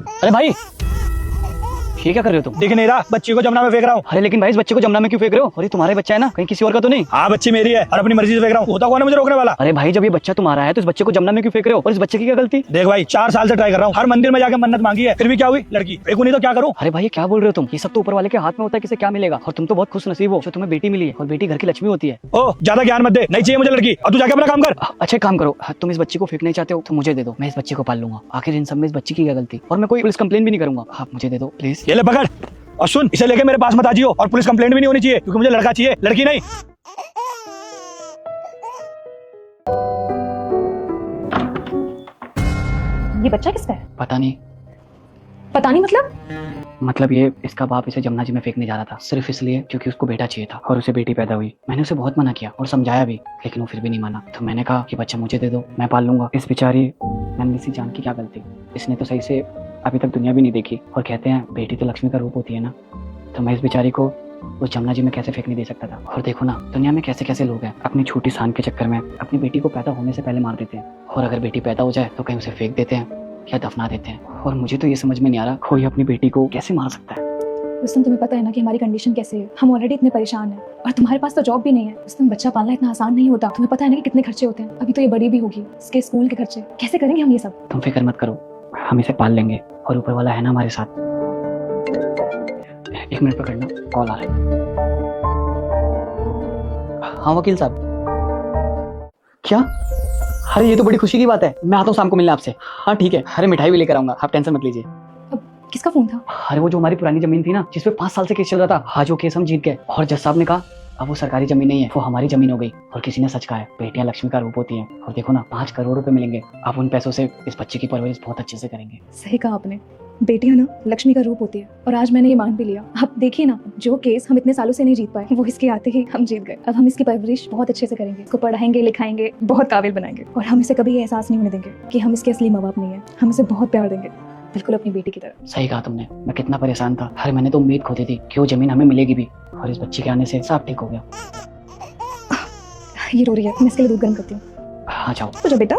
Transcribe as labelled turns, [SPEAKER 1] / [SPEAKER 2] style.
[SPEAKER 1] अरे भाई, ये क्या कर रहे हो तुम?
[SPEAKER 2] दिख नहीं रहा, बच्ची को जमुना में फेंक रहा हूँ।
[SPEAKER 1] अरे लेकिन भाई, इस बच्चे को जमुना में क्यों फेंक रहे हो? अरे तुम्हारे बच्चा है ना, कहीं किसी और का तो नहीं?
[SPEAKER 2] हाँ बच्ची मेरी है और अपनी मर्जी से फेंक रहा हूँ। होता कौन है मुझे रोकने वाला?
[SPEAKER 1] अरे भाई, जब ये बच्चा तुम्हारा है तो इस बच्चे को जमुना में क्यों फेंक रहे हो? और इस बच्चे की क्या गलती?
[SPEAKER 2] देख भाई, 4 साल से ट्राई कर रहा हूँ, हर मंदिर में जाके मन्नत मांगी है, फिर भी क्या हुई? लड़की फेंकू नहीं तो क्या करूँ?
[SPEAKER 1] अरे भाई, ये क्या बोल रहे हो तुम? ये सब तो ऊपर वाले के हाथ में होता है, किसे क्या मिलेगा। और तुम तो बहुत खुश नसीब हो जो तुम्हें बेटी मिली है, और बेटी घर की लक्ष्मी होती है।
[SPEAKER 2] ओ ज्यादा ज्ञान मत दे, नहीं चाहिए मुझे लड़की, अब तू जाके अपना काम कर।
[SPEAKER 1] अच्छा काम करो, तुम इस बच्चे को फेंकना चाहते हो तो मुझे दे दो, मैं इस बच्चे को पाल लूंगा। आखिर इन सब में इस बच्चे की क्या गलती? और मैं कोई पुलिस कंप्लेन भी नहीं करूंगा, आप मुझे दे दो प्लीज।
[SPEAKER 2] ये ले पकड़, और सुन, इसे लेके मेरे पास मत आ जियो, और पुलिस कंप्लेंट भी नहीं होनी चाहिए, क्योंकि मुझे लड़का चाहिए, लड़की नहीं।
[SPEAKER 3] ये बच्चा किसका है?
[SPEAKER 1] पता नहीं।
[SPEAKER 3] पता नहीं
[SPEAKER 1] मतलब ये, इसका बाप इसे जमुना जी में फेंकने जा रहा था सिर्फ इसलिए क्योंकि उसको बेटा चाहिए था और उसे बेटी पैदा हुई। मैंने उसे बहुत मना किया और समझाया भी, लेकिन वो फिर भी नहीं माना। तो मैंने कहा कि बच्चा मुझे दे दो, मैं पाल लूंगा। इस बेचारी नन्ही सी जान की क्या गलती? इसने तो सही से अभी तक दुनिया भी नहीं देखी, और कहते हैं बेटी तो लक्ष्मी का रूप होती है ना। तो मैं इस बेचारी को उस जमुना जी में कैसे फेंकने दे सकता था? और देखो ना, दुनिया में कैसे कैसे लोग हैं, अपनी छोटी सान के चक्कर में अपनी बेटी को पैदा होने से पहले मार देते हैं, और अगर बेटी पैदा हो जाए तो कहीं उसे फेंक देते हैं या दफना देते हैं। और मुझे तो ये समझ में नहीं आ रहा, कोई अपनी बेटी को कैसे मार सकता है।
[SPEAKER 3] रुस्तम, तुम्हें पता है ना कि हमारी कंडीशन कैसे है। हम ऑलरेडी इतने परेशान हैं और तुम्हारे पास तो जॉब भी नहीं है। रुस्तम, बच्चा पालना इतना आसान नहीं होता। तुम्हें पता है ना कि कितने खर्चे होते हैं। अभी तो ये बड़ी भी होगी, इसके स्कूल के खर्चे कैसे करेंगे हम ये सब?
[SPEAKER 1] तुम फिक्र मत करो, हम इसे पाल लेंगे, और ऊपर वाला है ना हमारे साथ। 1 मिनट पकड़ना, कॉल आ रहा है। हाँ वकील साहब। क्या? अरे ये तो बड़ी खुशी की बात है, मैं आता हूँ शाम को मिलने आपसे। हाँ ठीक है, अरे मिठाई भी लेकर आऊंगा, आप टेंशन मत लीजिए।
[SPEAKER 3] अब किसका फोन था?
[SPEAKER 1] अरे वो जो हमारी पुरानी जमीन थी ना, जिसपे 5 साल से केस चल रहा था, आज वो केस हम जीत गए। और जज साहब ने कहा अब वो सरकारी जमीन नहीं है, वो हमारी जमीन हो गई। और किसी ने सच कहा है, बेटियां लक्ष्मी का रूप होती हैं। और देखो ना, 5 करोड़ रुपए मिलेंगे। आप उन पैसों से इस बच्चे की परवरिश बहुत अच्छे से करेंगे।
[SPEAKER 3] सही कहा आपने, बेटियां ना लक्ष्मी का रूप होती है, और आज मैंने ये मान भी लिया। अब देखिए ना, जो केस हम इतने सालों से नहीं जीत पाए, वो इसके आते ही हम जीत गए। अब हम इसकी परवरिश बहुत अच्छे से करेंगे, इसको पढ़ाएंगे लिखाएंगे, बहुत काबिल बनाएंगे, और हम इसे कभी ये एहसास नहीं होने देंगे कि हम इसके असली माँ बाप नहीं है। हम इसे बहुत प्यार देंगे, बिल्कुल अपनी बेटी की तरह।
[SPEAKER 1] सही कहा तुमने, मैं कितना परेशान था। अरे मैंने तो उम्मीद खो दी थी कि वो जमीन हमें मिलेगी भी, और इस बच्चे के आने से सब ठीक हो गया।
[SPEAKER 3] ये रो रही है, मैं इसके लिए दूध गर्म करती हूँ।
[SPEAKER 1] हाँ जाओ।
[SPEAKER 3] तो जा बेटा।